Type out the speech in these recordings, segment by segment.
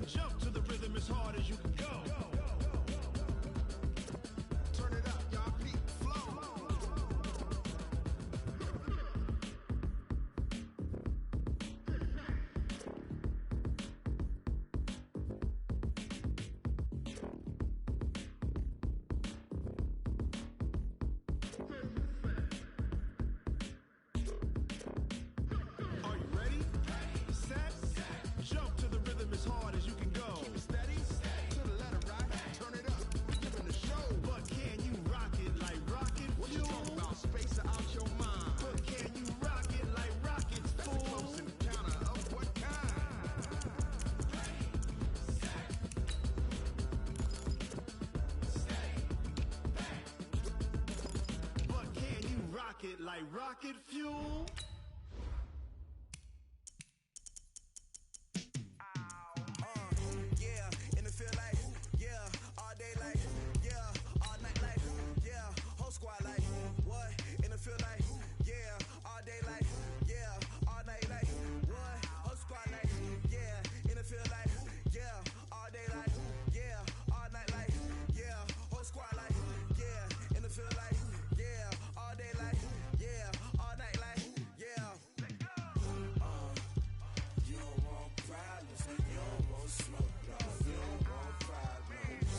and jump to the rhythm as hard as you can go. Turn it up, y'all. Peak flow. Are you ready? Set, jump to the rhythm as hard as you can go. Keep steady, to the letter, right? Turn it up, giving the show. But can you rock it like rocket fuel? What you talking about? Space out your mind. But can you rock it like rockets, fool? That's a close encounter of what kind? But can you rock it like rocket fuel? Yeah, in the field like, yeah, all day like, yeah, all night like, yeah, whole squad like, what? In the field like, yeah, all day like, yeah, all night like, what? Whole squad like, yeah, in the field like, yeah, all day like, yeah, all night like, yeah, whole squad like, yeah, in the field like, yeah, all day like, yeah, all night like, yeah. You don't want problems, you don't want smoke, dog. You don't want problems.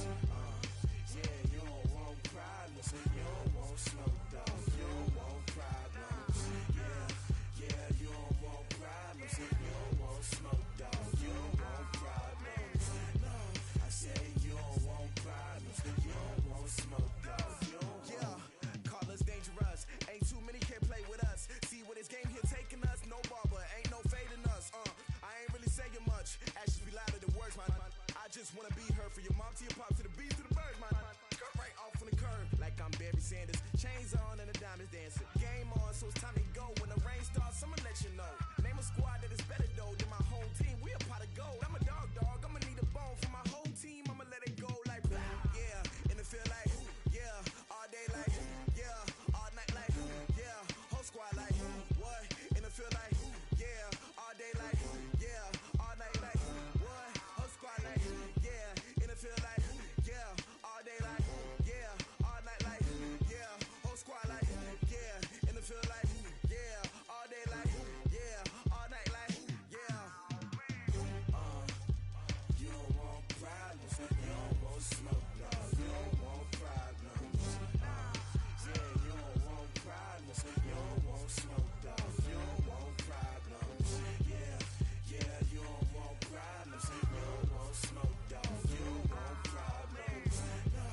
Yeah, you don't want problems, you don't want smoke, dog. You don't want problems. Yeah, you don't want problems, you don't want smoke, dog. You don't want problems. No, I say you don't want problems, you don't want smoke, dog. You don't want. Call us dangerous. Ain't too many can play with us. See where this game here taking us. No barber, ain't no fading us. I ain't really saying much. Actions be louder than words, man. I just wanna be heard. For your mom to your pop to the beat to the birds, man. Cut right off on the curb like I'm Barry Sanders. Chains on and the diamonds dancing. Game on, so it's time to go. When the rain starts, I'ma let you know. Name a squad that is better though than my home team. We a pot of gold. I'm a dog. I'ma need a bone for my whole team. I'ma let it go like yeah. In the field like yeah. All day like yeah. All night like yeah. Whole squad like what? In the field like yeah. All day like yeah. All night like what? Whole squad like yeah. In the field like yeah. All day like yeah. All night like yeah. Whole squad like yeah. In the field like yeah. All day like yeah. All night like yeah. You don't want problems, you don't want smoke, dog. You don't want problems. Yeah, you don't want problems, you don't want smoke, dog. You don't want problems. Yeah, you don't want problems, you don't want smoke, dog. You don't want problems. No,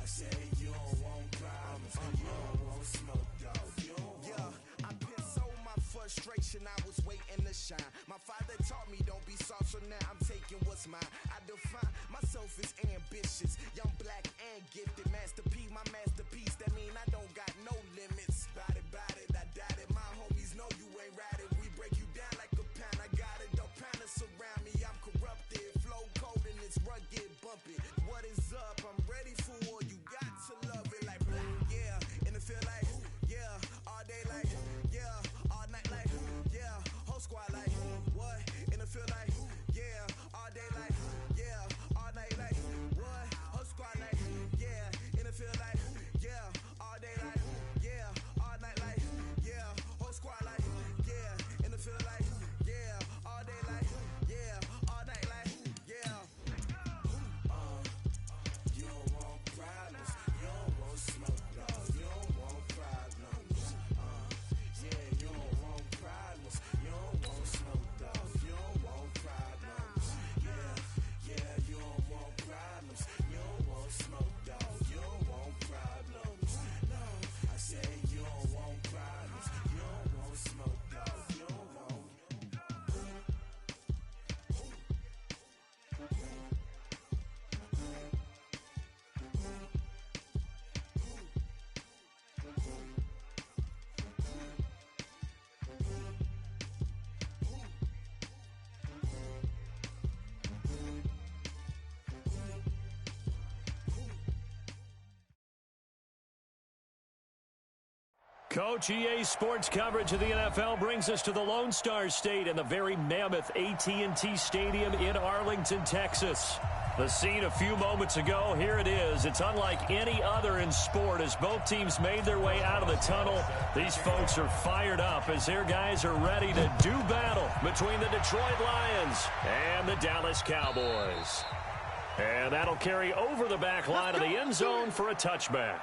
I say you don't want problems, you don't want smoke, dog. You don't want. I pissed so my frustration, I was waiting to shine. My father taught me don't be soft, so now I'm taking what's mine. I define myself as ambitious, young, black, and gifted. Master P, my masterpiece, that mean I don't got no limits. Bout it, I doubt it. My homies know you ain't ratted. We break you down like a pound. I got it, don't panic surround me. I'm corrupted, flow cold and it's rugged, bumping. What is up? I'm ready for war. You got to love it like yeah. In the field like yeah. All day like yeah. All night like yeah. Whole squad like what? In the field like yeah. All day like yeah. All night like what? Whole squad like yeah. In the field like yeah. All day like yeah. All night like yeah. Whole squad like yeah. Coach, EA Sports coverage of the NFL brings us to the Lone Star State and the very mammoth AT&T Stadium in Arlington, Texas. The scene a few moments ago, here it is. It's unlike any other in sport as both teams made their way out of the tunnel. These folks are fired up as their guys are ready to do battle between the Detroit Lions and the Dallas Cowboys. And that'll carry over the back line of the end zone for a touchback.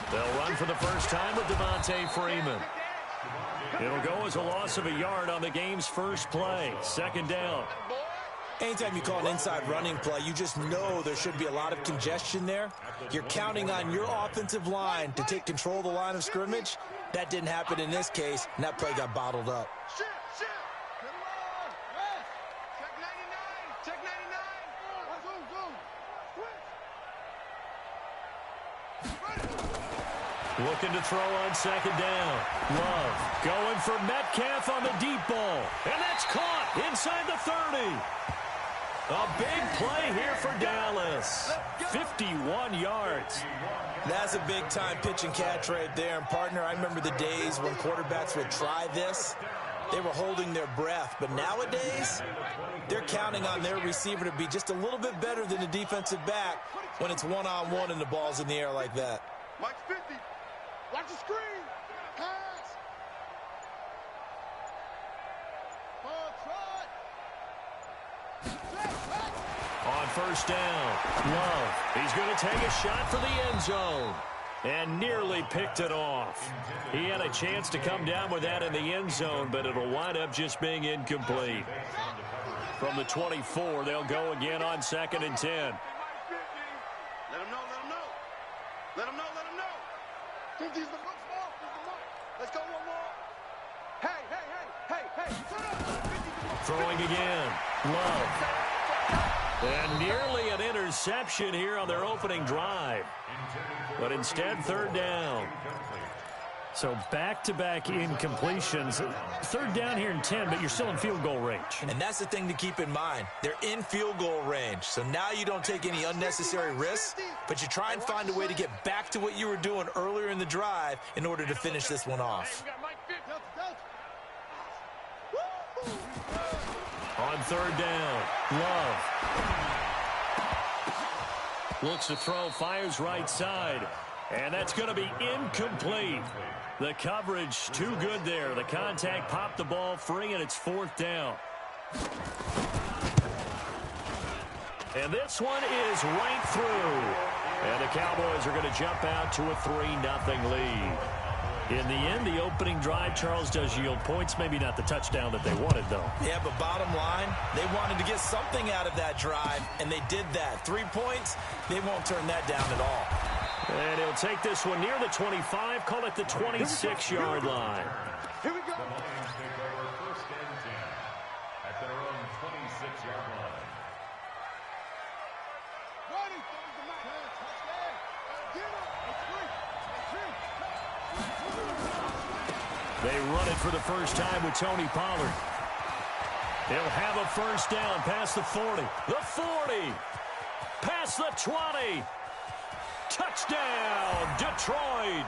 They'll run for the first time with Devontae Freeman. It'll go as a loss of a yard on the game's first play. Second down. Anytime you call an inside running play, you just know there should be a lot of congestion there. You're counting on your offensive line to take control of the line of scrimmage. That didn't happen in this case, and that play got bottled up. Looking to throw on second down. Love going for Metcalf on the deep ball. And that's caught inside the 30. A big play here for Dallas. 51 yards. That's a big-time pitch and catch right there. And, partner, I remember the days when quarterbacks would try this. They were holding their breath. But nowadays, they're counting on their receiver to be just a little bit better than the defensive back when it's one-on-one and the ball's in the air like that. Mike 50. Watch the screen. Pass. On first down, Love. He's going to take a shot for the end zone. And nearly picked it off. He had a chance to come down with that in the end zone, but it'll wind up just being incomplete. From the 24, they'll go again on 2nd and 10. Let him know, let him know. Let him know, let him know. Think he's the ball. Let's go one more. Hey. Throwing again. Love. And nearly an interception here on their opening drive. But instead, third down. So back-to-back incompletions. Third down here in 10, but you're still in field goal range. And that's the thing to keep in mind. They're in field goal range. So now you don't take any unnecessary risks, but you try and find a way to get back to what you were doing earlier in the drive in order to finish this one off. On third down, Love. Looks to throw, fires right side. And that's going to be incomplete. The coverage too good there. The contact popped the ball free, and it's fourth down. And this one is right through. And the Cowboys are going to jump out to a 3-0 lead. In the end, the opening drive, Charles, does yield points. Maybe not the touchdown that they wanted, though. Yeah, but bottom line, they wanted to get something out of that drive, and they did that. 3 points, they won't turn that down at all. And he'll take this one near the 25, call it the 26-yard line. Here we go. First and 10 at their own 26-yard line. They run it for the first time with Tony Pollard. He'll have a first down past the 40. The 40. Past the 20. Touchdown, Detroit.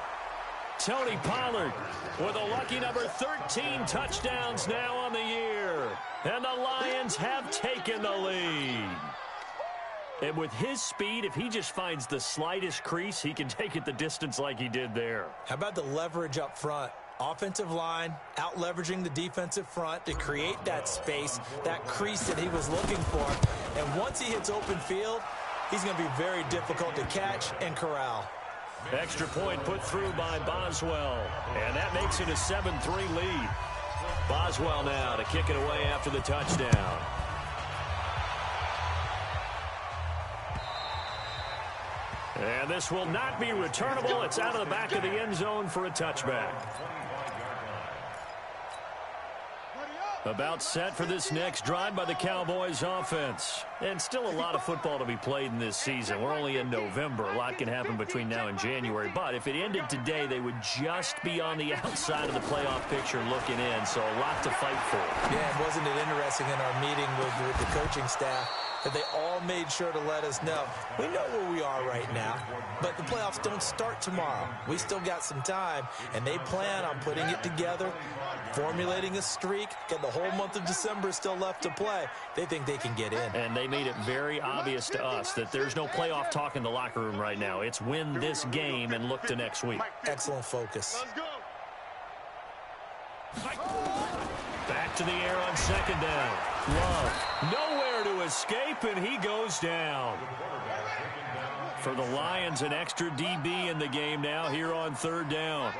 Tony Pollard with a lucky number 13 touchdowns now on the year. And the Lions have taken the lead. And with his speed, if he just finds the slightest crease, he can take it the distance like he did there. How about the leverage up front? Offensive line out-leveraging the defensive front to create that space, that crease that he was looking for. And once he hits open field, he's going to be very difficult to catch and corral. Extra point put through by Boswell. And that makes it a 7-3 lead. Boswell now to kick it away after the And this will not be returnable. It's out of the back of the end zone for a touchback. About set for this next drive by the Cowboys offense. And still a lot of football to be played in this season. We're only in November. A lot can happen between now and January. But if it ended today, they would just be on the outside of the playoff picture looking in. So a lot to fight for. Yeah, and wasn't it interesting in our meeting with the coaching staff that they all made sure to let us know, we know where we are right now, but the playoffs don't start tomorrow. We still got some time, and they plan on putting it together, formulating a streak, got the whole month of December still left to play. They think they can get in. And they made it very obvious to us that there's no playoff talk in the locker room right now. It's win this game and look to next week. Excellent focus. Back to the air on second down. Love. Nowhere to escape, and he goes down. For the Lions, an extra DB in the game now here on third down.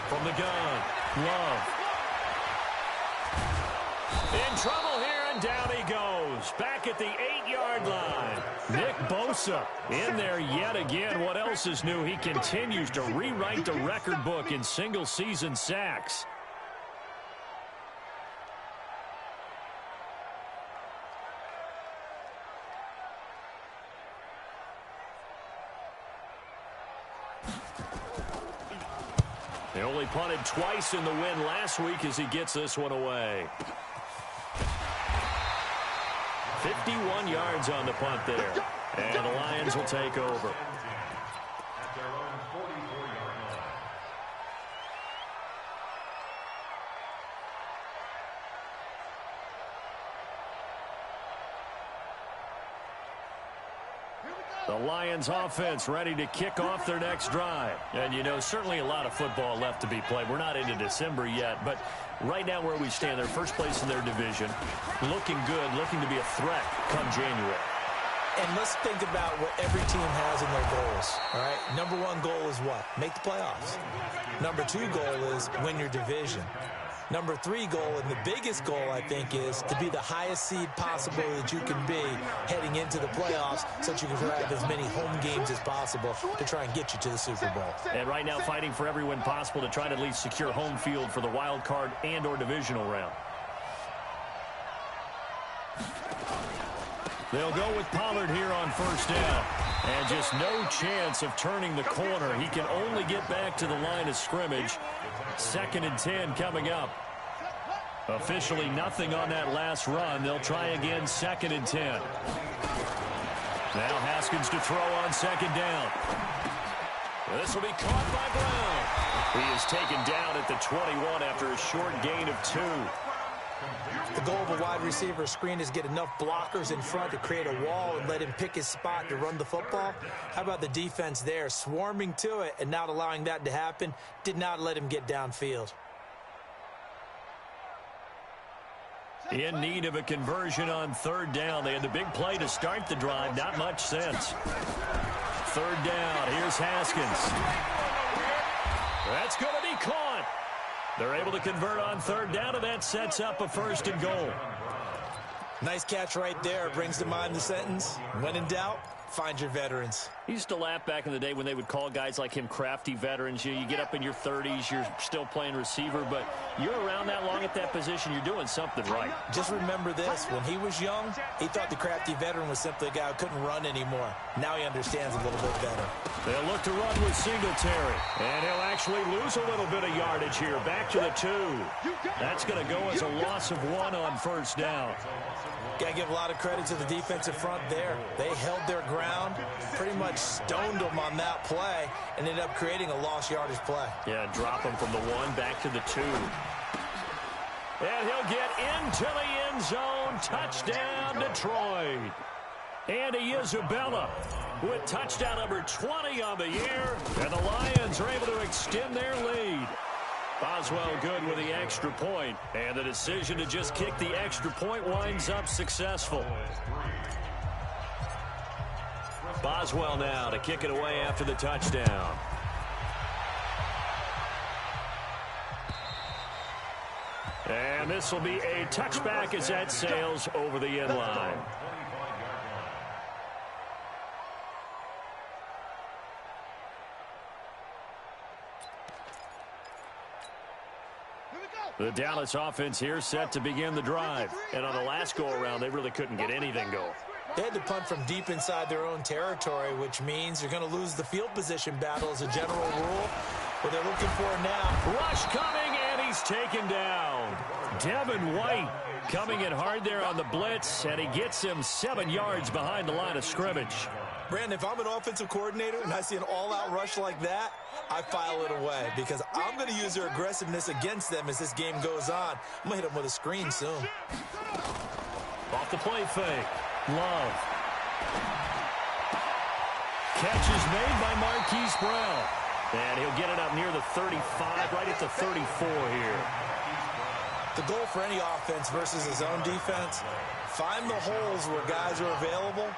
From the gun, Love. In trouble here, and down he goes. Back at the 8-yard line. Nick Bosa in there yet again. What else is new? He continues to rewrite the record book in single-season sacks. They only punted twice in the win last week as he gets this one away. 51 yards on the punt there. And the Lions will take over. At their own 44-yard line. The Lions offense ready to kick off their next drive. And, you know, certainly a lot of football left to be played. We're not into December yet, but right now where we stand, they're first place in their division. Looking good, looking to be a threat come January. And let's think about what every team has in their goals, all right? Number one goal is what? Make the playoffs. Number two goal is win your division. Number three goal, and the biggest goal, I think, is to be the highest seed possible that you can be heading into the playoffs so that you can have as many home games as possible to try and get you to the Super Bowl. And right now fighting for every win possible to try to at least secure home field for the wild card and or divisional round. They'll go with Pollard here on first down. And just no chance of turning the corner. He can only get back to the line of scrimmage. 2nd and 10 coming up. Officially nothing on that last run. They'll try again 2nd and 10. Now Haskins to throw on second down. This will be caught by Brown. He is taken down at the 21 after a short gain of 2. The goal of a wide receiver screen is get enough blockers in front to create a wall and let him pick his spot to run the football. How about the defense there, swarming to it and not allowing that to happen? Did not let him get downfield. In need of a conversion on third down. They had the big play to start the drive. Not much sense. Third down. Here's Haskins. That's going to be caught. They're able to convert on third down, and that sets up a 1st and goal. Nice catch right there. Brings to mind the sentence, when in doubt, find your veterans. He used to laugh back in the day when they would call guys like him crafty veterans. You get up in your 30s, you're still playing receiver, but you're around that long at that position, you're doing something right. Just remember this. When he was young, he thought the crafty veteran was simply a guy who couldn't run anymore. Now he understands a little bit better. They'll look to run with Singletary, and he'll actually lose a little bit of yardage here. Back to the 2. That's going to go as a loss of 1 on first down. Got to give a lot of credit to the defensive front there. They held their ground, pretty much stoned them on that play, and ended up creating a lost yardage play. Yeah, drop him from the 1 back to the 2. And he'll get into the end zone. Touchdown, Detroit. Andy Isabella with touchdown number 20 on the year. And the Lions are able to extend their lead. Boswell good with the extra point. And the decision to just kick the extra point winds up successful. Boswell now to kick it away after the touchdown. And this will be a touchback as that sails over the end line. The Dallas offense here set to begin the drive. And on the last go-around, they really couldn't get anything going. They had to punt from deep inside their own territory, which means you're going to lose the field position battle as a general rule. What they're looking for now. Rush coming, and he's taken down. Devin White coming in hard there on the blitz, and he gets him 7 yards behind the line of scrimmage. Brandon, if I'm an offensive coordinator and I see an all-out rush like that, I file it away because I'm going to use their aggressiveness against them as this game goes on. I'm going to hit them with a screen soon. Off the play fake. Love. Catch is made by Marquise Brown. And he'll get it up near the 35, right at the 34 here. The goal for any offense versus his own defense, find the holes where guys are available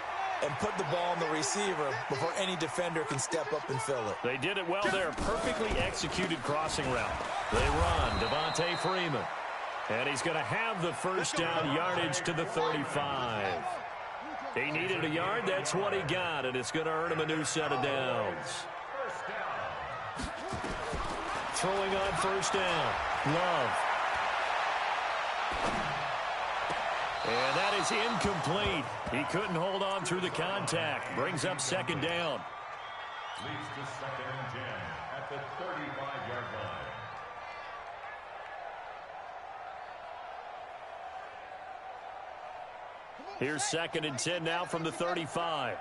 and put the ball on the receiver before any defender can step up and fill it. They did it well there. Perfectly executed crossing route. They run. Devontae Freeman. And he's going to have the first down yardage to the 35. He needed a yard. That's what he got. And it's going to earn him a new set of downs. Throwing on first down. Love. And that is incomplete. He couldn't hold on through the contact. Brings up second down. Leads to 2nd and 10 at the 35-yard line. Here's 2nd and 10 now from the 35.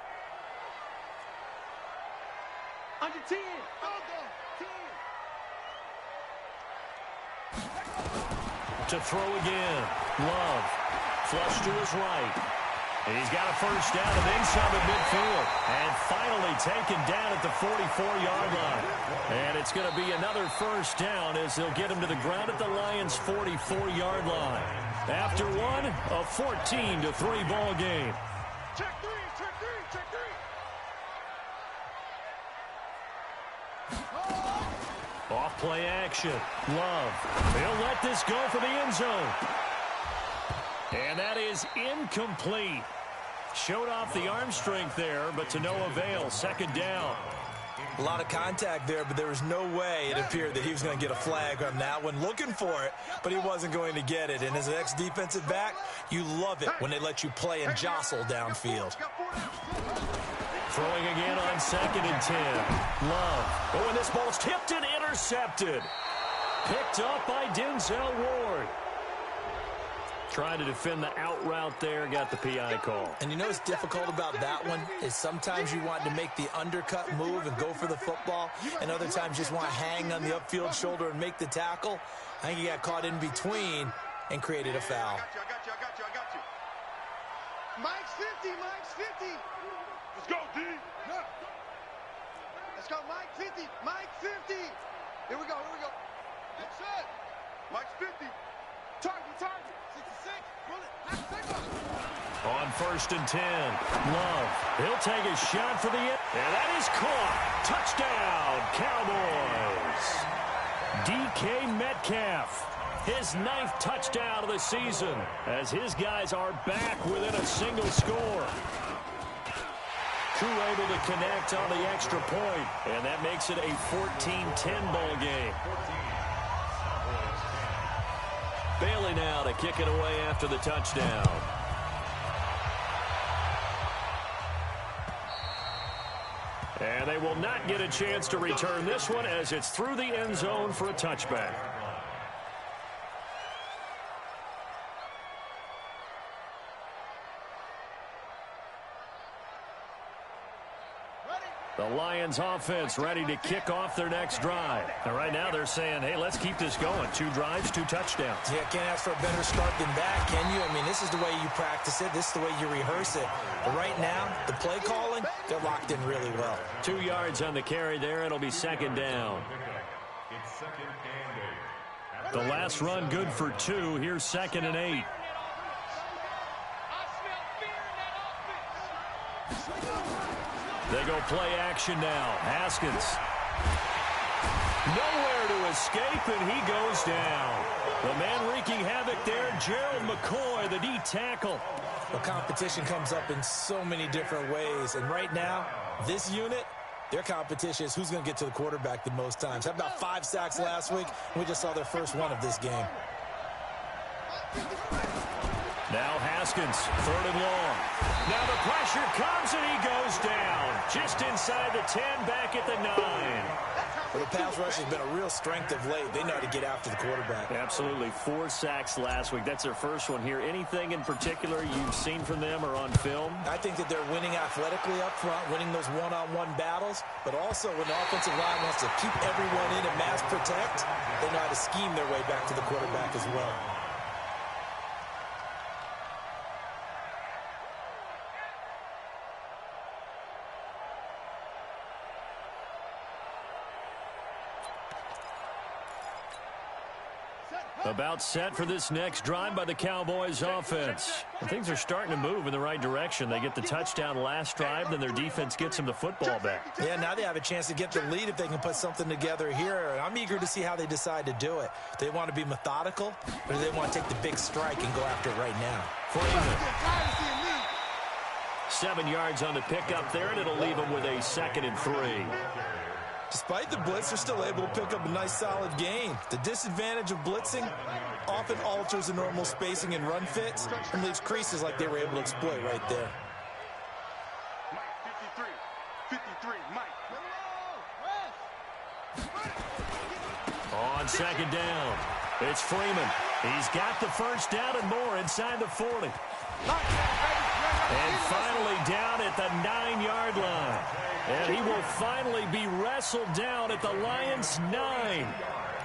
Under 10. To throw again. Love. Flush to his right. And he's got a first down and then some at midfield. And finally taken down at the 44-yard line. And it's going to be another first down as they'll get him to the ground at the Lions' 44-yard line. After one, a 14-3 ball game. Check three. Off play action. Love. He'll let this go for the end zone. And that is incomplete. Showed off the arm strength there, but to no avail. Second down. A lot of contact there, but there was no way it appeared that he was going to get a flag on that one. Looking for it, but he wasn't going to get it. And as an ex-defensive back, you love it when they let you play and jostle downfield. Throwing again on 2nd and 10. Love. Oh, and this ball's tipped and intercepted. Picked up by Denzel Ward. Trying to defend the out route there. Got the PI call. And you know what's difficult about that one is sometimes you want to make the undercut move and go for the football, and other times you just want to hang on the upfield shoulder and make the tackle. I think he got caught in between and created a foul. I got you. Mike's 50. Let's go, D. No. Let's go, Mike 50. Here we go. That's it. Mike's 50. Target. 66. Roll it. On 1st and 10. Love. He'll take a shot for the end. And that is caught. Touchdown, Cowboys. DK Metcalf. His 9th touchdown of the season as his guys are back within a single score. Crew able to connect on the extra point, and that makes it a 14-10 ball game. Bailey now to kick it away after the touchdown. And they will not get a chance to return this one as it's through the end zone for a touchback. The Lions offense ready to kick off their next drive. And right now they're saying, hey, let's keep this going. 2 drives, 2 touchdowns. Yeah, can't ask for a better start than that, can you? I mean, this is the way you practice it. This is the way you rehearse it. But right now, the play calling, they're locked in really well. 2 yards on the carry there. It'll be second down. It's 2nd and 8. The last run good for 2. Here's 2nd and 8. They go play action now. Haskins. Nowhere to escape, and he goes down. The man wreaking havoc there, Gerald McCoy, the D tackle. The competition comes up in so many different ways. And right now, this unit, their competition is who's going to get to the quarterback the most times. How about 5 sacks last week? We just saw their first one of this game. Now Haskins, 3rd and long. Now the pressure comes, and he goes down. Just inside the 10, back at the 9. Well, the pass rush has been a real strength of late. They know how to get after the quarterback. Absolutely. 4 sacks last week. That's their first one here. Anything in particular you've seen from them or on film? I think that they're winning athletically up front, winning those one-on-one battles, but also when the offensive line wants to keep everyone in and mass protect, they know how to scheme their way back to the quarterback as well. About set for this next drive by the Cowboys offense. And things are starting to move in the right direction. They get the touchdown last drive, then their defense gets them the football back. Yeah, now they have a chance to get the lead if they can put something together here. And I'm eager to see how they decide to do it. Do they want to be methodical, or do they want to take the big strike and go after it right now? Freeman. 7 yards on the pickup there, and it'll leave them with a 2nd and 3. Despite the blitz, they're still able to pick up a nice, solid gain. The disadvantage of blitzing often alters the normal spacing and run fits and leaves creases like they were able to exploit right there. Mike, 53, Mike. On 2nd down, it's Freeman. He's got the first down and more inside the 40. And finally down at the 9-yard line. And he will finally be wrestled down at the Lions' 9.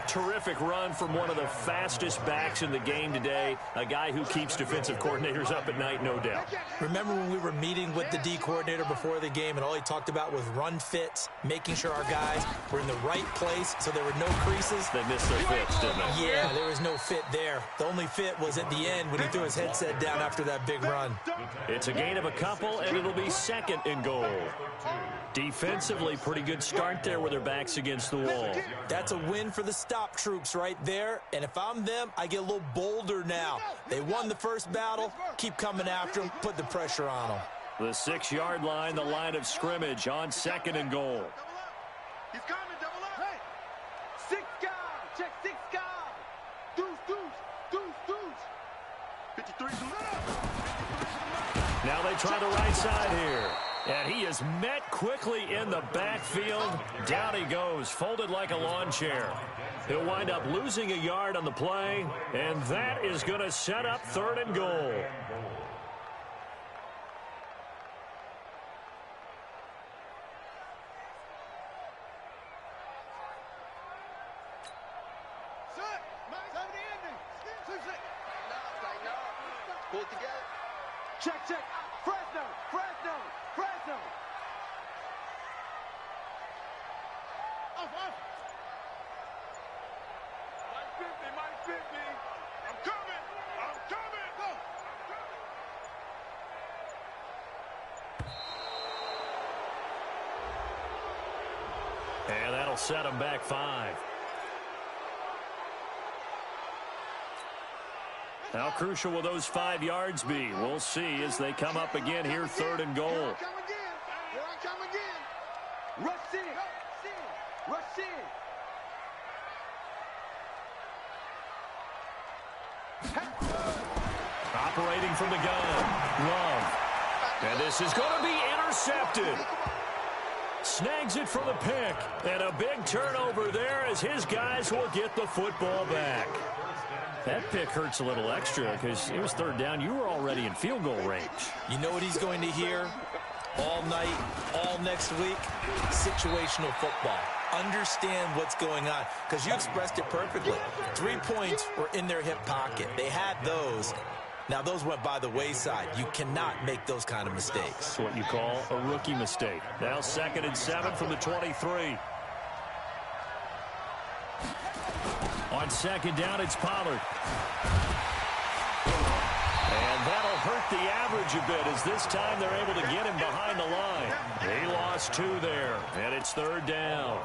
Terrific run from one of the fastest backs in the game today. A guy who keeps defensive coordinators up at night, no doubt. Remember when we were meeting with the D coordinator before the game and all he talked about was run fits, making sure our guys were in the right place so there were no creases? They missed their fits, didn't they? Yeah, there was no fit there. The only fit was at the end when he threw his headset down after that big run. It's a gain of a couple, and it'll be 2nd and goal. Defensively, pretty good start there with their backs against the wall. That's a win for the stop troops right there. And if I'm them, I get a little bolder now. They won the first battle. Keep coming after them. Put the pressure on them. The 6-yard line, the line of scrimmage on 2nd and goal. He's coming, double up. Hey, 6 guys. Check 6 guys. Deuce. 53 to the left. Now they try the right side here. And he is met quickly in the backfield. Down he goes, folded like a lawn chair. He'll wind up losing a yard on the play, and that is going to set up 3rd and goal. Pull it together. Check. Fresno. Off. Mike 50. I'm coming. Go. And that'll set him back 5. How crucial will those 5 yards be? We'll see as they come up again here, 3rd and goal. Here I come again. Rush in. Operating from the gun, Love. And this is going to be intercepted. Snags it for the pick. And a big turnover there as his guys will get the football back. That pick hurts a little extra because it was 3rd down. You were already in field goal range. You know what he's going to hear all night, all next week? Situational football. Understand what's going on, because you expressed it perfectly. 3 points were in their hip pocket. They had those. Now, those went by the wayside. You cannot make those kind of mistakes. That's what you call a rookie mistake. Now 2nd and 7 from the 23. On 2nd down, it's Pollard. And that'll hurt the average a bit as this time they're able to get him behind the line. He lost 2 there, and it's 3rd down.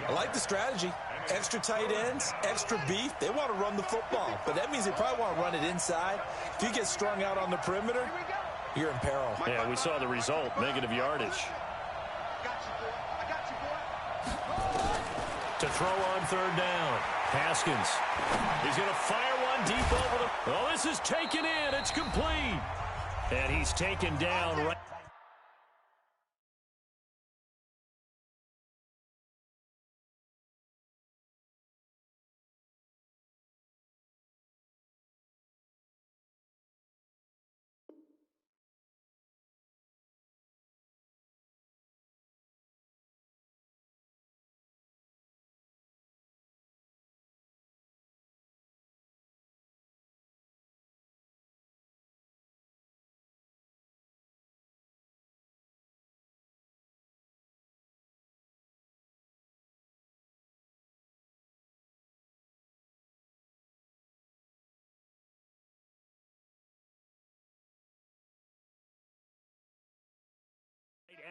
I like the strategy. Extra tight ends, extra beef. They want to run the football, but that means they probably want to run it inside. If you get strung out on the perimeter, you're in peril. Yeah, we saw the result, negative yardage. I got you, boy. To throw on 3rd down, Haskins. He's going to fire one one deep over the... Oh, this is taken in. It's complete. And he's taken down right...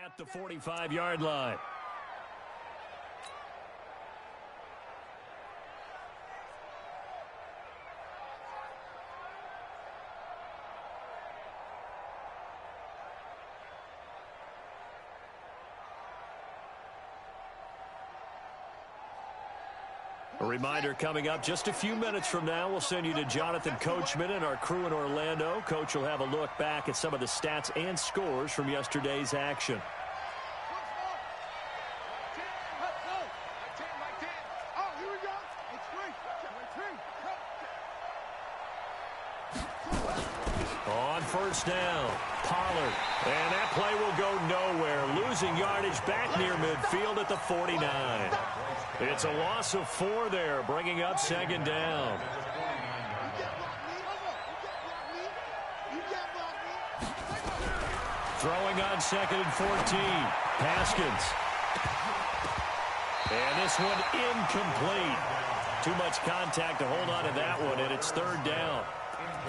at the 45-yard line. A reminder coming up just a few minutes from now, we'll send you to Jonathan Coachman and our crew in Orlando. Coach will have a look back at some of the stats and scores from yesterday's action. On first down, Pollard. And that play will go nowhere. Losing yardage back near midfield at the 49. It's a loss of 4 there, bringing up second down. Throwing on second and 14. Haskins. And this one incomplete. Too much contact to hold on to that one, and it's third down.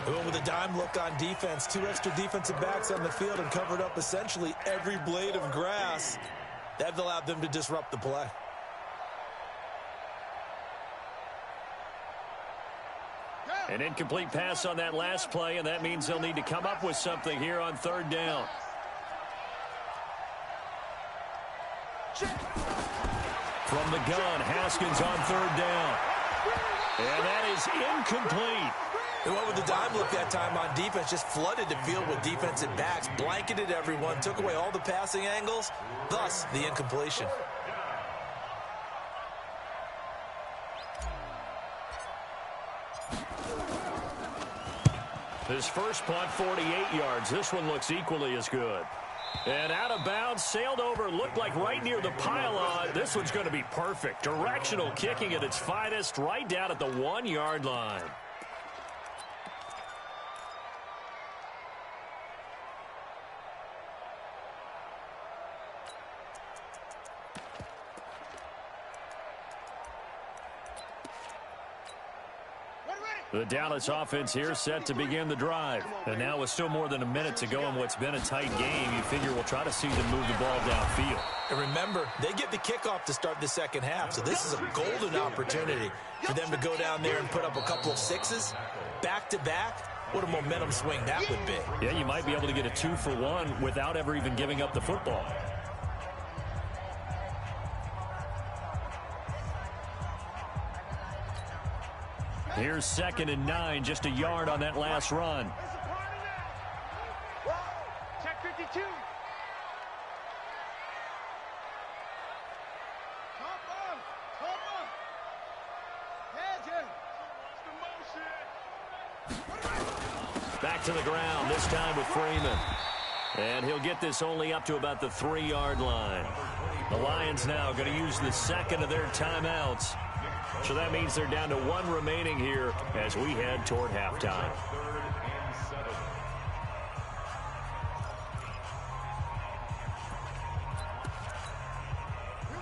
Going with a dime look on defense. 2 extra defensive backs on the field and covered up essentially every blade of grass. That allowed them to disrupt the play. An incomplete pass on that last play, and that means they'll need to come up with something here on third down. From the gun, Haskins on third down. And that is incomplete. They went with the dime look that time on defense, just flooded the field with defensive backs, blanketed everyone, took away all the passing angles, thus the incompletion. His first punt, 48 yards. This one looks equally as good. And out of bounds, sailed over, looked like right near the pylon. This one's going to be perfect. Directional kicking at its finest, right down at the 1-yard line. The Dallas offense here set to begin the drive. And now with still more than a minute to go in what's been a tight game, you figure we'll try to see them move the ball downfield. And remember, they get the kickoff to start the second half, so this is a golden opportunity for them to go down there and put up a couple of sixes back-to-back. What a momentum swing that would be. Yeah, you might be able to get a 2-for-1 without ever even giving up the football. Here's 2nd and 9, just a yard on that last run. Check 52. Back to the ground, this time with Freeman. And he'll get this only up to about the 3-yard line. The Lions now going to use the second of their timeouts. So that means they're down to 1 remaining here as we head toward halftime.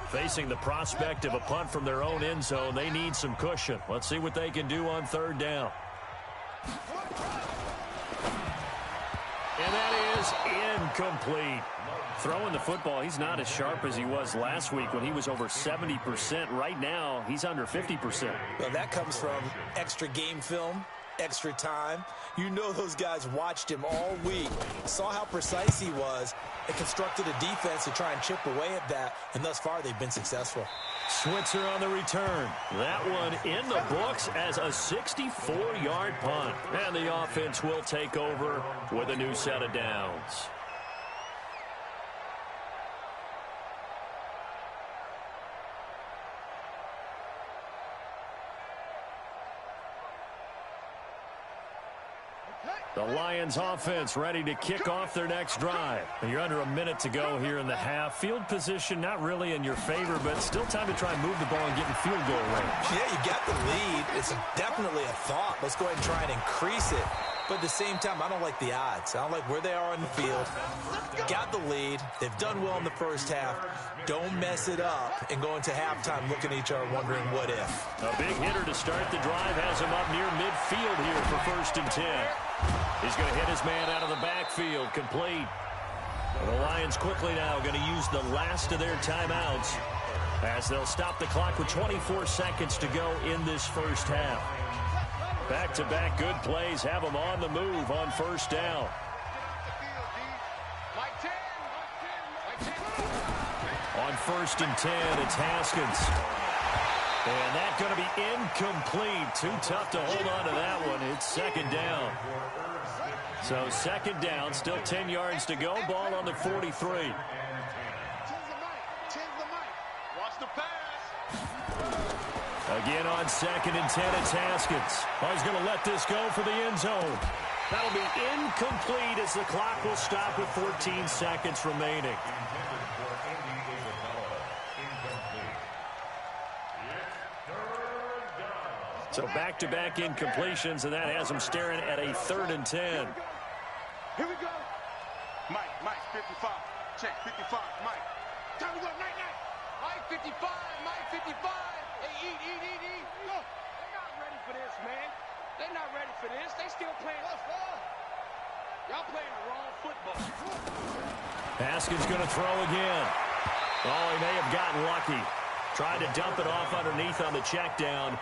Facing the prospect of a punt from their own end zone, they need some cushion. Let's see what they can do on third down. And that is incomplete. Throwing the football, he's not as sharp as he was last week when he was over 70%. Right now, he's under 50%. Well, that comes from extra game film, extra time. You know those guys watched him all week, saw how precise he was, and constructed a defense to try and chip away at that, and thus far they've been successful. Switzer on the return. That one in the books as a 64-yard punt. And the offense will take over with a new set of downs. The Lions offense ready to kick off their next drive. You're under a minute to go here in the half. Field position not really in your favor, but still time to try and move the ball and get in field goal range. Yeah, you got the lead. It's definitely a thought. Let's go ahead and try and increase it. But at the same time, I don't like the odds. I don't like where they are on the field. Got the lead. They've done well in the first half. Don't mess it up and go into halftime looking at each other wondering what if. A big hitter to start the drive has him up near midfield here for 1st and 10. He's going to hit his man out of the backfield, complete. The Lions quickly now going to use the last of their timeouts as they'll stop the clock with 24 seconds to go in this first half. Back-to-back good plays have them on the move on 1st down. On 1st and 10, it's Haskins. And that's going to be incomplete. Too tough to hold on to that one. It's 2nd down. So 2nd down, still 10 yards to go. Ball on the 43. Again on 2nd and 10, it's Haskins. Oh, he's going to let this go for the end zone. That'll be incomplete as the clock will stop with 14 seconds remaining. So back-to-back incompletions, and that has him staring at a 3rd and 10. Here we go. Mike, 55. Check, 55. Mike. Time to go, night. Mike, 55. Mike, 55. Hey, eat. Go. They're not ready for this, man. They're not ready for this. They still playing. Y'all playing the wrong football. Haskins going to throw again. Oh, he may have gotten lucky. Tried to dump it off underneath on the check down.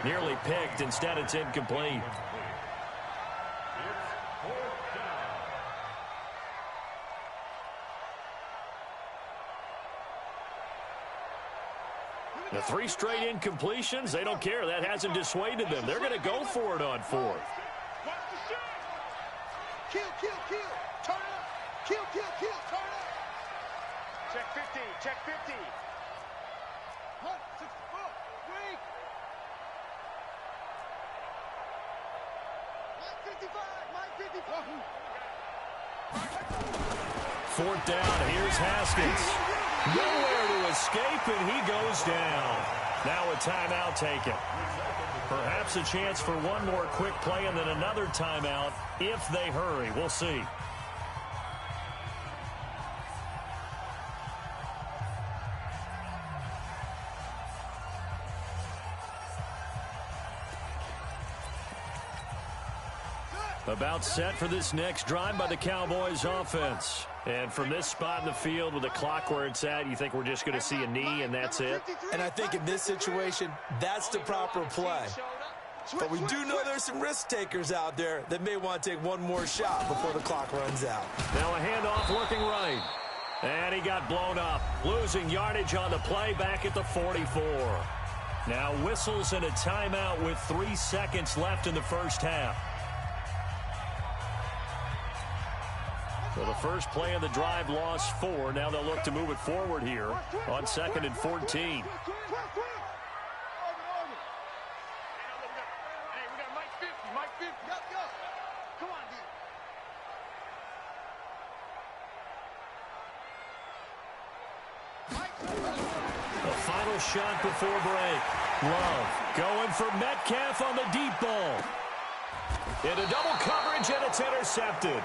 Nearly picked. Instead, it's incomplete. The 3 straight incompletions, they don't care. That hasn't dissuaded them. They're going to go for it on 4th. Kill. Turn up. Kill. Turn up. Check 15. Hunt, 64. Wait. Mike 55. 4th down. Here's Haskins. Nowhere to escape, and he goes down. Now a timeout taken. Perhaps a chance for one more quick play and then another timeout if they hurry. We'll see. About set for this next drive by the Cowboys offense. And from this spot in the field with the clock where it's at, you think we're just going to see a knee and that's it? And I think in this situation, that's the proper play. But we do know there's some risk takers out there that may want to take one more shot before the clock runs out. Now a handoff working right. And he got blown up. Losing yardage on the play back at the 44. Now whistles and a timeout with 3 seconds left in the first half. So the first play of the drive lost 4. Now they'll look to move it forward here on 2nd and 14. The final shot before break. Love going for Metcalf on the deep ball. Into double coverage, and it's intercepted.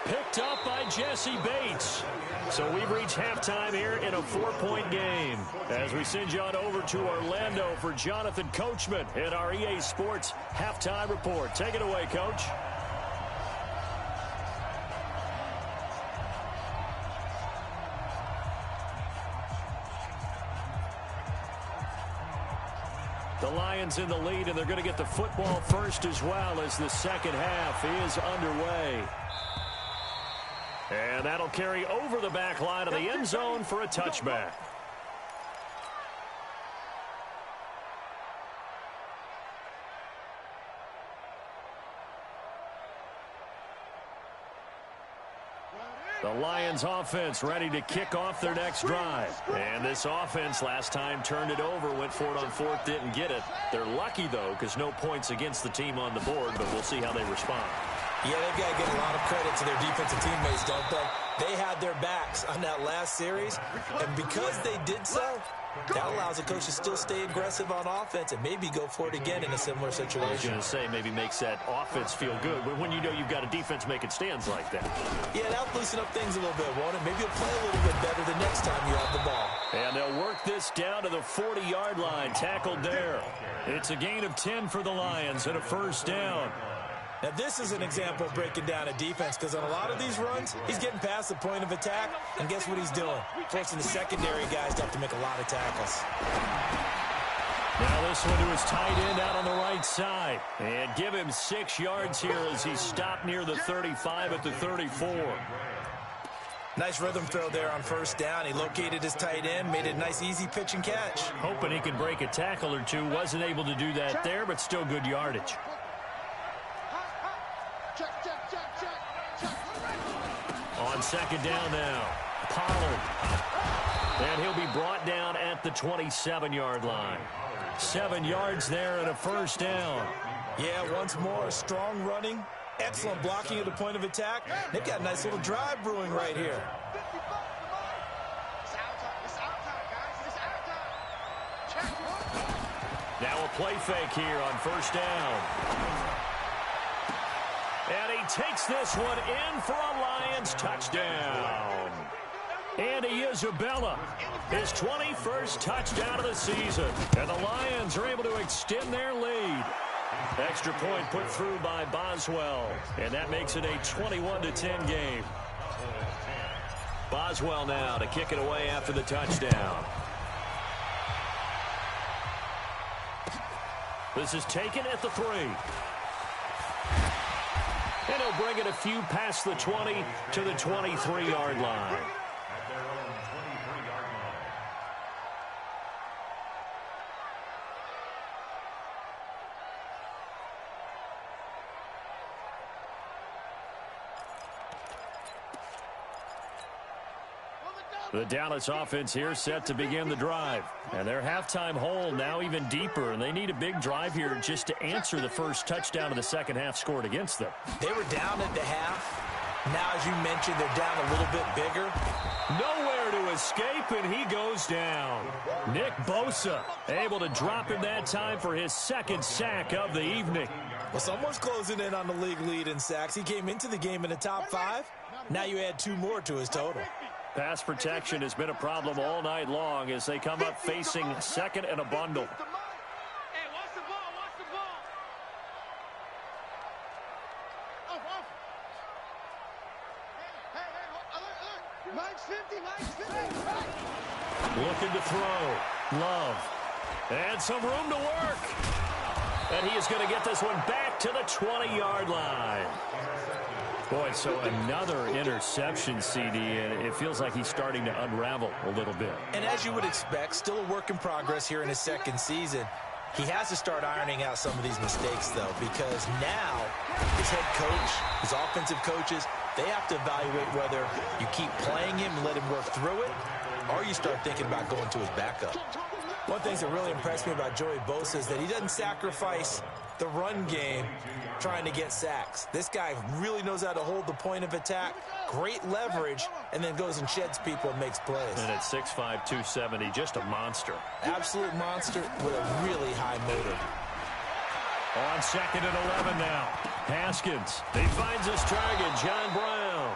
Picked up by Jesse Bates. So we've reached halftime here in a 4-point game. As we send you on over to Orlando for Jonathan Coachman in our EA Sports Halftime Report. Take it away, Coach. The Lions in the lead, and they're going to get the football first as well as the second half is underway. And that'll carry over the back line of the end zone for a touchback. The Lions offense ready to kick off their next drive. And this offense last time turned it over, went for it on fourth, didn't get it. They're lucky, though, because no points against the team on the board, but we'll see how they respond. Yeah, they've got to give a lot of credit to their defensive teammates, don't they? They had their backs on that last series, and because they did so, that allows the coach to still stay aggressive on offense and maybe go for it again in a similar situation. I was going to say, maybe makes that offense feel good when you know you've got a defense making stands like that. Yeah, that'll loosen up things a little bit, won't it? Maybe you'll play a little bit better the next time you have the ball. And they'll work this down to the 40-yard line, tackled there. It's a gain of 10 for the Lions and a first down. Now, this is an example of breaking down a defense because on a lot of these runs, he's getting past the point of attack, and guess what he's doing? Forcing the secondary guys to have to make a lot of tackles. Now this one to his tight end out on the right side. And give him 6 yards here as he stopped near the 35 at the 34. Nice rhythm throw there on first down. He located his tight end, made it a nice, easy pitch and catch. Hoping he could break a tackle or two. Wasn't able to do that there, but still good yardage. On second down now, Pollard. And he'll be brought down at the 27-yard line. 7 yards there and a first down. Yeah, once more, strong running, excellent blocking at the point of attack. They've got a nice little drive brewing right here. Now a play fake here on first down. And he takes this one in for a Lions touchdown. Andy Isabella, his 21st touchdown of the season. And the Lions are able to extend their lead. Extra point put through by Boswell. And that makes it a 21-10 game. Boswell now to kick it away after the touchdown. This is taken at the 3. And he'll bring it a few past the 20 to the 23-yard line. The Dallas offense here set to begin the drive. And their halftime hole now even deeper, and they need a big drive here just to answer the first touchdown of the second half scored against them. They were down at the half. Now, as you mentioned, they're down a little bit bigger. Nowhere to escape, and he goes down. Nick Bosa able to drop him that time for his second sack of the evening. Well, someone's closing in on the league lead in sacks. He came into the game in the top 5. Now you add 2 more to his total. Pass protection has been a problem all night long as they come up facing second and a bundle. Hey, watch the ball, watch the ball. Off. Hey, look. Mike's 50. Looking to throw. Love. And some room to work. And he is going to get this one back to the 20-yard line. Boy, so another interception, CD, and it feels like he's starting to unravel a little bit. And as you would expect, still a work in progress here in his second season. He has to start ironing out some of these mistakes, though, because now his head coach, his offensive coaches, they have to evaluate whether you keep playing him and let him work through it, or you start thinking about going to his backup. One thing that really impressed me about Joey Bosa is that he doesn't sacrifice the run game trying to get sacks. This guy really knows how to hold the point of attack, great leverage, and then goes and sheds people and makes plays. And at 6'5", 270, just a monster. Absolute monster with a really high motor. On second and 11 now. Haskins. He finds his target, John Brown.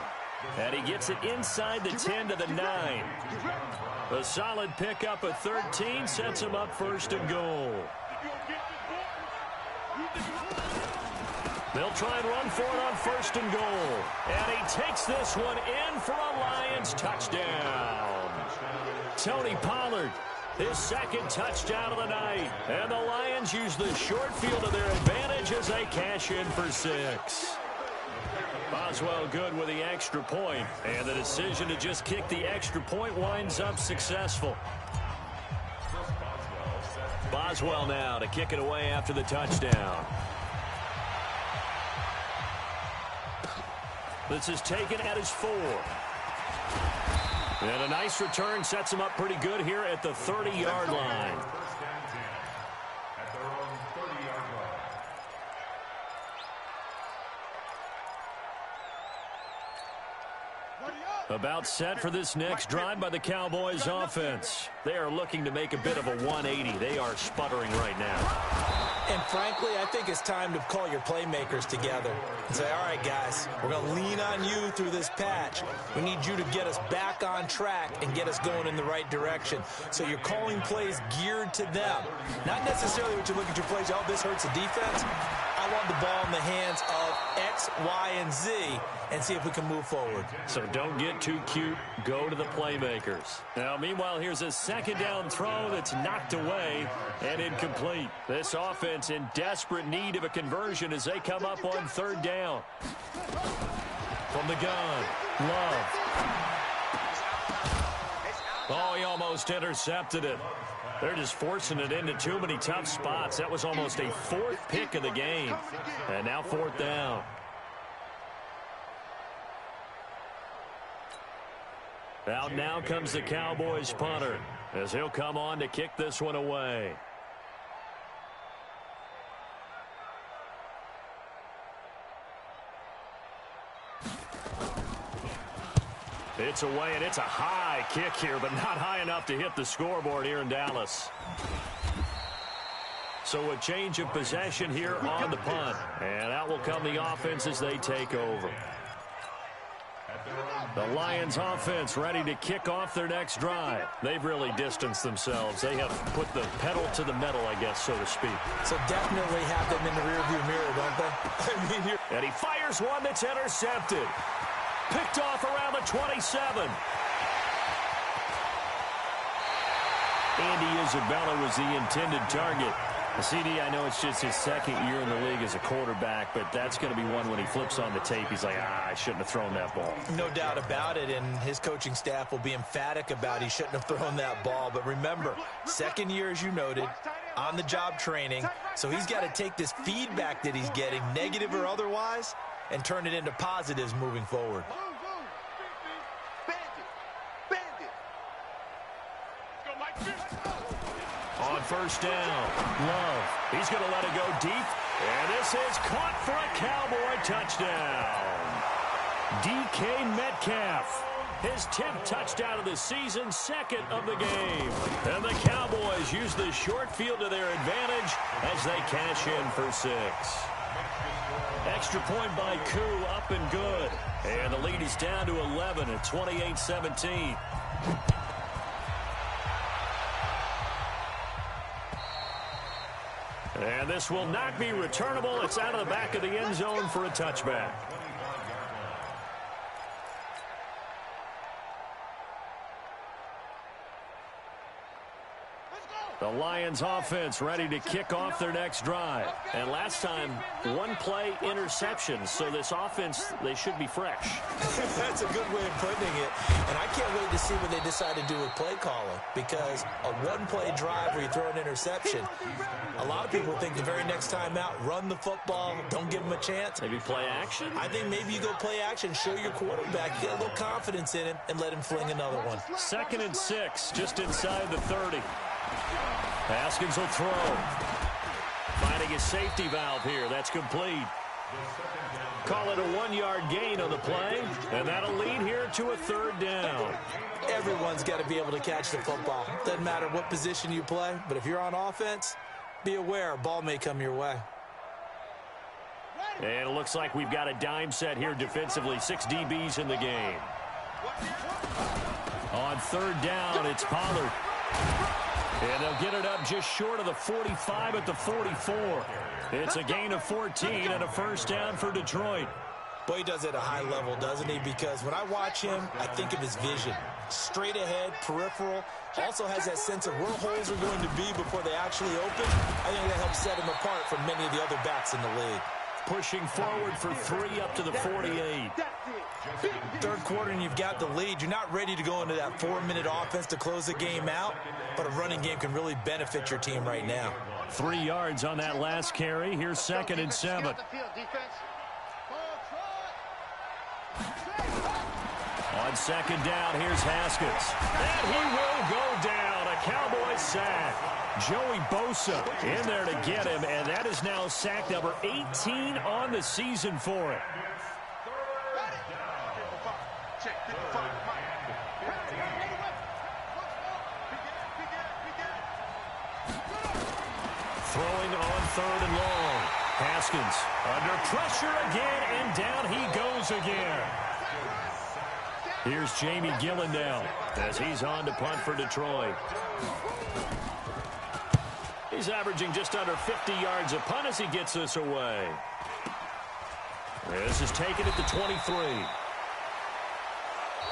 And he gets it inside the 10 to the 9. A solid pickup at 13 sets him up first and goal. They'll try and run for it on first and goal. And he takes this one in for a Lions touchdown. Tony Pollard, his second touchdown of the night. And the Lions use the short field to their advantage as they cash in for 6. Boswell good with the extra point, and the decision to just kick the extra point winds up successful. Boswell now to kick it away after the touchdown. This is taken at his 4. And a nice return sets them up pretty good here at the 30-yard line. First and 10 at their own 30-yard line. About set for this next drive by the Cowboys offense. They are looking to make a bit of a 180. They are sputtering right now. And frankly, I think it's time to call your playmakers together and say, all right, guys, we're going to lean on you through this patch. We need you to get us back on track and get us going in the right direction. So you're calling plays geared to them. Not necessarily what you look at your plays, oh, this hurts the defense. I want the ball in the hands of X, Y, and Z and see if we can move forward. So don't get too cute. Go to the playmakers. Now, meanwhile, here's a second down throw that's knocked away and incomplete. This offense in desperate need of a conversion as they come up on third down. From the gun, Love. Oh, he almost intercepted it. They're just forcing it into too many tough spots. That was almost a fourth pick of the game. And now fourth down. Out now comes the Cowboys punter as he'll come on to kick this one away. It's away, and it's a high kick here, but not high enough to hit the scoreboard here in Dallas. So a change of possession here on the punt. And out will come the offense as they take over. The Lions offense ready to kick off their next drive. They've really distanced themselves. They have put the pedal to the metal, I guess, so to speak. So definitely have them in the rearview mirror, don't they? And he fires one that's intercepted. Picked off around the 27. Andy Isabella was the intended target. CD, I know it's just his second year in the league as a quarterback, but that's going to be one when he flips on the tape. He's like, I shouldn't have thrown that ball. No doubt about it, and his coaching staff will be emphatic about he shouldn't have thrown that ball. But remember, second year, as you noted, on-the-job training, so he's got to take this feedback that he's getting, negative or otherwise, and turn it into positives moving forward. On first down, Love. He's going to let it go deep, and this is caught for a Cowboy touchdown. DK Metcalf, his 10th touchdown of the season, second of the game. And the Cowboys use the short field to their advantage as they cash in for 6. Extra point by Koo, up and good. And the lead is down to 11 at 28-17. And this will not be returnable. It's out of the back of the end zone for a touchback. The Lions offense ready to kick off their next drive. And last time, one play interception. So this offense, they should be fresh. That's a good way of putting it. And I can't wait to see what they decide to do with play calling. Because a one-play drive where you throw an interception, a lot of people think the very next time out, run the football, don't give them a chance. Maybe play action? I think maybe you go play action, show your quarterback, get a little confidence in him, and let him fling another one. 2nd and 6, just inside the 30. Haskins will throw. Finding his safety valve here. That's complete. Call it a 1-yard gain on the play, and that'll lead here to a 3rd down. Everyone's got to be able to catch the football. Doesn't matter what position you play, but if you're on offense, be aware a ball may come your way. And it looks like we've got a dime set here defensively. 6 DBs in the game. On 3rd down, it's Pollard. And they'll get it up just short of the 45 at the 44. It's a gain of 14 and a first down for Detroit. Boy, he does it at a high level, doesn't he? Because when I watch him, I think of his vision. Straight ahead, peripheral. Also has that sense of where holes are going to be before they actually open. I think that helps set him apart from many of the other backs in the league. Pushing forward for 3 up to the 48. 3rd quarter and you've got the lead. You're not ready to go into that 4-minute offense to close the game out, but a running game can really benefit your team right now. 3 yards on that last carry. Here's 2nd and 7. On second down, here's Haskins. And he will go down. A Cowboys sack. Joey Bosa in there to get him, and that is now sack number 18 on the season for him. Check 55, Mike. Throwing on third and long. Haskins under pressure again, and down he goes again. Here's Jamie Gillen now as he's on to punt for Detroit. He's averaging just under 50 yards a punt as he gets this away. This is taken at the 23.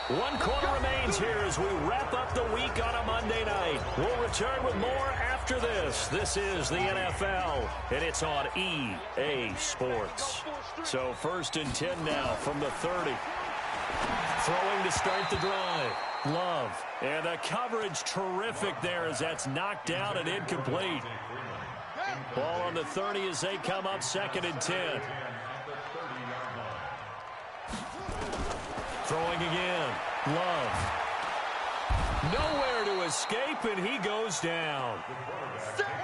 1 quarter remains here as we wrap up the week on a Monday night. We'll return with more after this. This is the NFL, and it's on EA Sports. So 1st and 10 now from the 30. Throwing to start the drive. Love. And the coverage terrific there as that's knocked down and incomplete. Ball on the 30 as they come up 2nd and 10. Throwing again. Love. Nowhere to escape, and he goes down.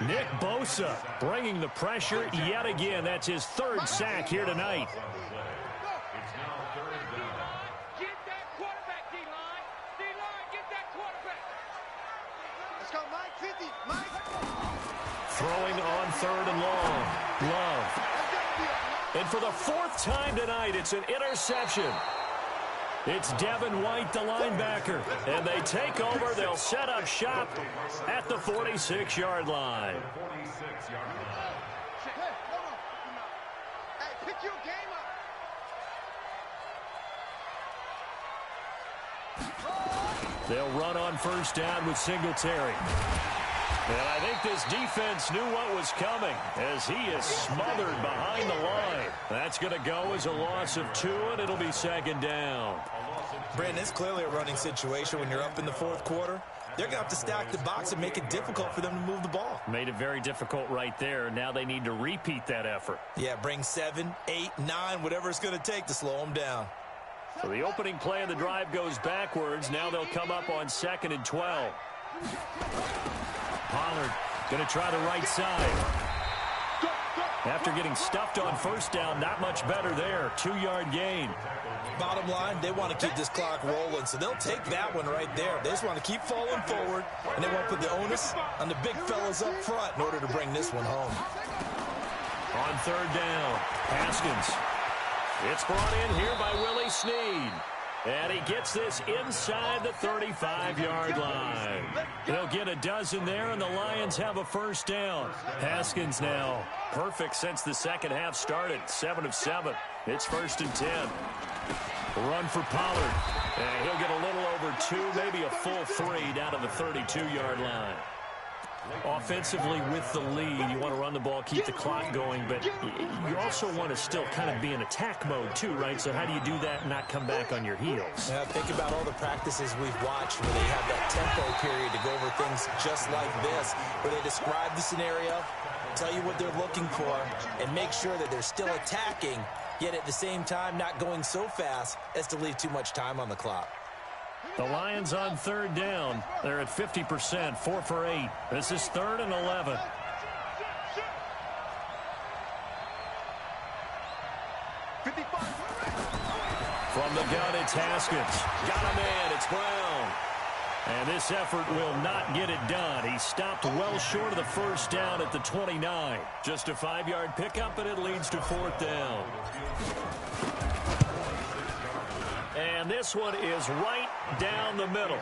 Nick Bosa bringing the pressure yet again. That's his 3rd sack here tonight. Get that quarterback, D-line. D-line, get that quarterback. Let's go, Mike. 50. Mike. Throwing on 3rd and long. Love. And for the 4th time tonight, it's an interception. It's Devin White, the linebacker. And they take over. They'll set up shop at the 46-yard line. Hey, pick your game up. They'll run on 1st down with Singletary. And I think this defense knew what was coming as he is smothered behind the line. That's going to go as a loss of 2, and it'll be 2nd down. Brandon, it's clearly a running situation when you're up in the 4th quarter. They're going to have to stack the box and make it difficult for them to move the ball. Made it very difficult right there. Now they need to repeat that effort. Yeah, bring 7, 8, 9, whatever it's going to take to slow them down. So the opening play of the drive goes backwards. Now they'll come up on 2nd and 12. Pollard going to try the right side. After getting stuffed on 1st down, not much better there. 2-yard gain. Bottom line, they want to keep this clock rolling, so they'll take that one right there. They just want to keep falling forward, and they want to put the onus on the big fellas up front in order to bring this one home. On 3rd down, Haskins. It's brought in here by Willie Snead. And he gets this inside the 35-yard line. They'll get a dozen there, and the Lions have a 1st down. Haskins now perfect since the 2nd half started. 7 of 7. It's 1st and 10. Run for Pollard. And he'll get a little over 2, maybe a full 3 down to the 32-yard line. Offensively with the lead, you want to run the ball, keep the clock going, but you also want to still kind of be in attack mode too, right? So how do you do that and not come back on your heels? Yeah, think about all the practices we've watched where they have that tempo period to go over things just like this, where they describe the scenario, tell you what they're looking for, and make sure that they're still attacking, yet at the same time not going so fast as to leave too much time on the clock. The Lions on 3rd down. They're at 50%, 4 for 8. This is 3rd and 11. From the gun, it's Haskins. Got a man, it's Brown. And this effort will not get it done. He stopped well short of the 1st down at the 29. Just a 5-yard pickup, and it leads to 4th down. And this one is right down the middle.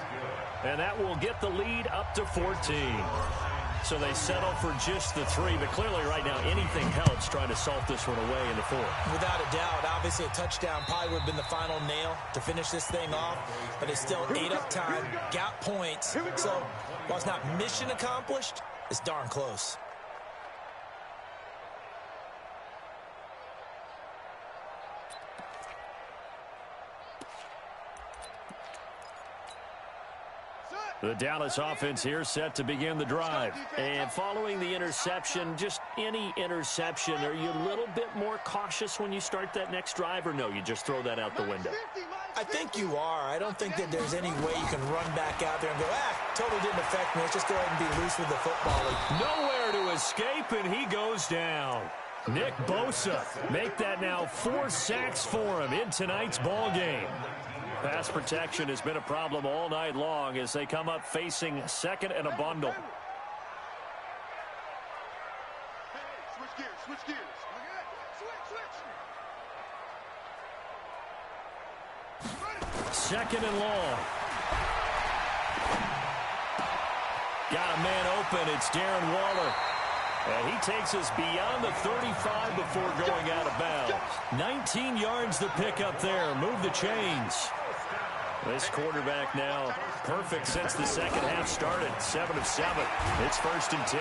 And that will get the lead up to 14. So they settle for just the 3. But clearly right now anything helps trying to salt this one away in the 4th. Without a doubt, obviously a touchdown probably would have been the final nail to finish this thing off. But it's still 8 up time, got points. So while it's not mission accomplished, it's darn close. The Dallas offense here set to begin the drive. And following the interception, just any interception, are you a little bit more cautious when you start that next drive, or no, you just throw that out the window? I think you are. I don't think that there's any way you can run back out there and go, totally didn't affect me. Let's just go ahead and be loose with the football. Nowhere to escape, and he goes down. Nick Bosa make that now 4 sacks for him in tonight's ball game. Pass protection has been a problem all night long as they come up facing second and a bundle. Switch gears, switch gears. Second and long. Got a man open. It's Darren Waller. And he takes us beyond the 35 before going out of bounds. 19 yards the pick up there. Move the chains. This quarterback now perfect since the second half started. 7 of 7. It's 1st and 10.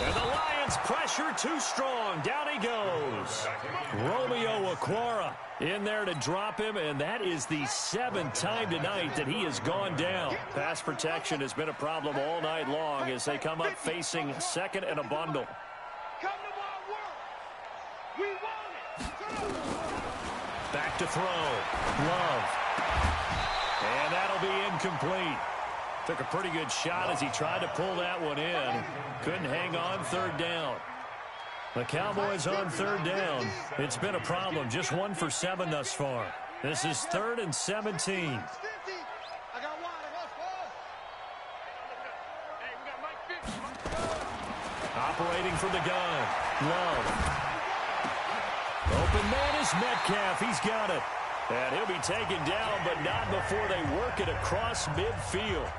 And the Lions pressure too strong. Down he goes. Romeo Okwara in there to drop him, and that is the 7th time tonight that he has gone down. Pass protection has been a problem all night long as they come up facing second and a bundle. Come to my work. We want it. Back to throw. Love. And that'll be incomplete. Took a pretty good shot as he tried to pull that one in. Couldn't hang on. 3rd down. The Cowboys on 3rd down. It's been a problem. Just 1 for 7 thus far. This is 3rd and 17. Operating from the gun. Love. Open man is Metcalf. He's got it. And he'll be taken down, but not before they work it across midfield.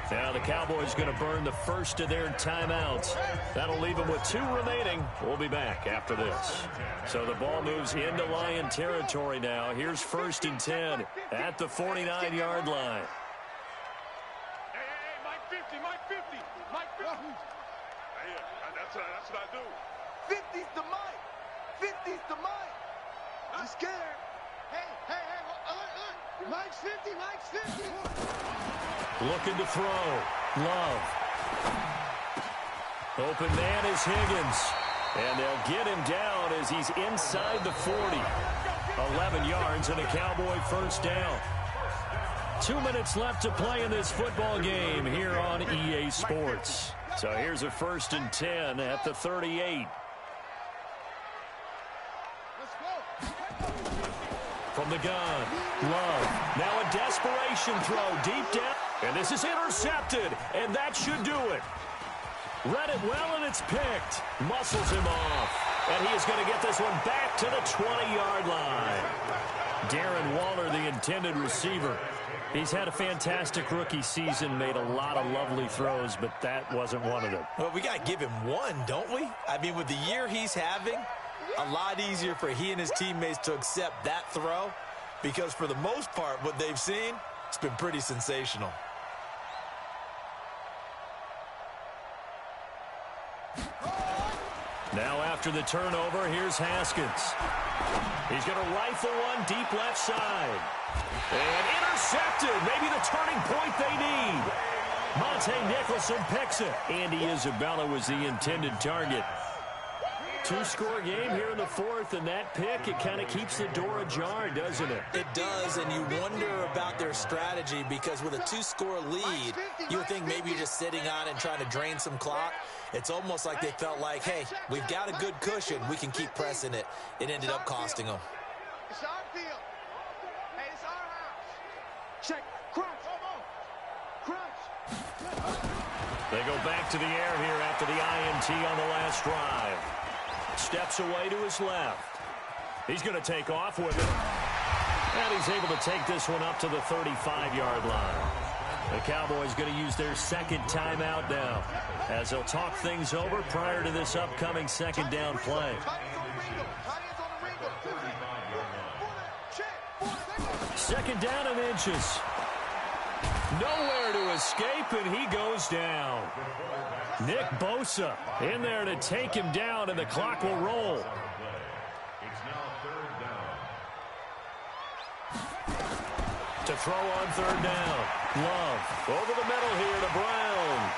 Now the Cowboys going to burn the first of their timeouts. That'll leave them with 2 remaining. We'll be back after this. So the ball moves into Lion territory now. Here's 1st and 10 at the 49-yard line. Hey, Mike 50, Mike 50, Mike 50. Hey, that's what I do. 50's the Mike. 50's the Mike. I'm scared. Hey, look. Mike's 50, Mike's 50. Looking to throw. Love. Open man is Higgins. And they'll get him down as he's inside the 40. 11 yards and a Cowboy 1st down. 2 minutes left to play in this football game here on EA Sports. So here's a 1st and 10 at the 38. From the gun, Love. Now a desperation throw deep down. And this is intercepted, and that should do it. Read it well, and it's picked. Muscles him off. And he is going to get this one back to the 20-yard line. Darren Waller, the intended receiver. He's had a fantastic rookie season, made a lot of lovely throws, but that wasn't one of them. Well, we got to give him one, don't we? I mean, with the year he's having, a lot easier for he and his teammates to accept that throw because for the most part, what they've seen, it's been pretty sensational. Now after the turnover, here's Haskins. He's going to rifle one deep left side. And intercepted. Maybe the turning point they need. Monte Nicholson picks it. Andy Isabella was the intended target. 2-score game here in the 4th, and that pick, it kind of keeps the door ajar, doesn't it? It does, and you wonder about their strategy because with a 2-score lead, you would think maybe you're just sitting on it and trying to drain some clock. It's almost like they felt like, hey, we've got a good cushion. We can keep pressing it. It ended up costing them. It's our field. Hey, it's our house. Check. Crunch. Crunch. They go back to the air here after the INT on the last drive. Steps away to his left. He's going to take off with it. And he's able to take this one up to the 35-yard line. The Cowboys going to use their 2nd timeout now as they'll talk things over prior to this upcoming 2nd down play. 2nd down and inches. Nowhere to escape, and he goes down. Nick Bosa in there to take him down, and the clock will roll. It's now 3rd down. To throw on 3rd down. Love over the middle here to Brown.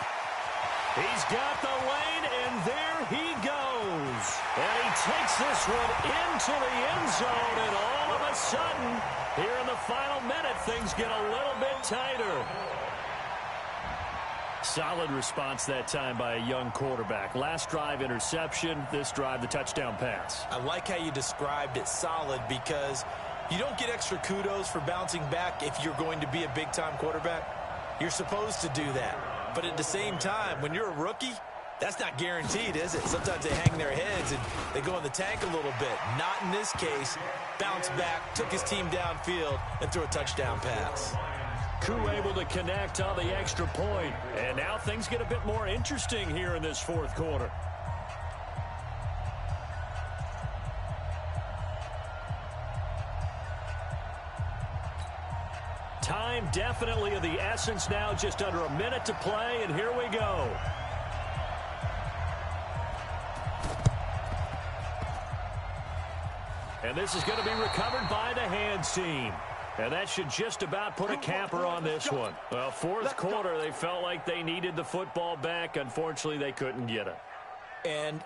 He's got the lane, and there he goes. And he takes this one into the end zone, and all of a sudden, here in the final minute, things get a little bit tighter. Solid response that time by a young quarterback. Last drive, interception. This drive, the touchdown pass. I like how you described it, solid, because you don't get extra kudos for bouncing back if you're going to be a big-time quarterback. You're supposed to do that. But at the same time, when you're a rookie, that's not guaranteed, is it? Sometimes they hang their heads and they go in the tank a little bit. Not in this case. Bounced back, took his team downfield, and threw a touchdown pass. Koo able to connect on the extra point. And now things get a bit more interesting here in this fourth quarter. Time definitely of the essence now, just under a minute to play, and here we go. And this is going to be recovered by the hands team. And that should just about put a capper on this one. Well, fourth quarter, they felt like they needed the football back. Unfortunately, they couldn't get it. And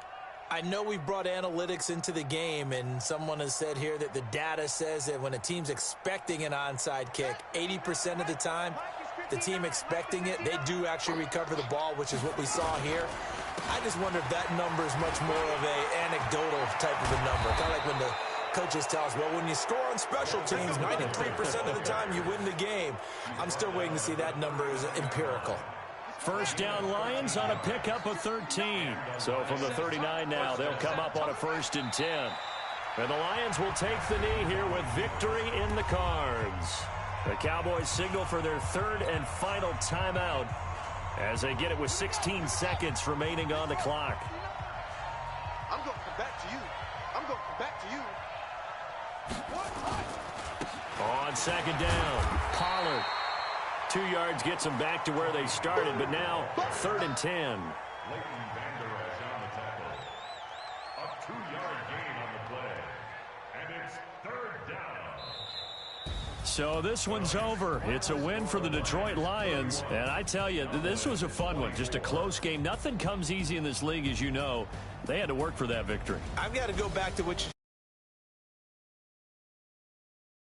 I know we brought analytics into the game, and someone has said here that the data says that when a team's expecting an onside kick, 80% of the time, the team expecting it, they do actually recover the ball, which is what we saw here. I just wonder if that number is much more of an anecdotal type of a number. Kind of like when the coaches tell us, well, when you score on special teams, 93% of the time you win the game. I'm still waiting to see that number is empirical. First down Lions on a pickup of 13. So from the 39 now, they'll come up on a 1st and 10. And the Lions will take the knee here with victory in the cards. The Cowboys signal for their 3rd and final timeout as they get it with 16 seconds remaining on the clock. I'm going to come back to you. I'm going to come back to you. On 2nd down, Pollard. 2 yards gets them back to where they started, but now 3rd and 10. Leighton Vander Esch on the tackle. A 2-yard gain on the play. And it's 3rd down. So this one's over. It's a win for the Detroit Lions. And I tell you, this was a fun one. Just a close game. Nothing comes easy in this league, as you know. They had to work for that victory. I've got to go back to what you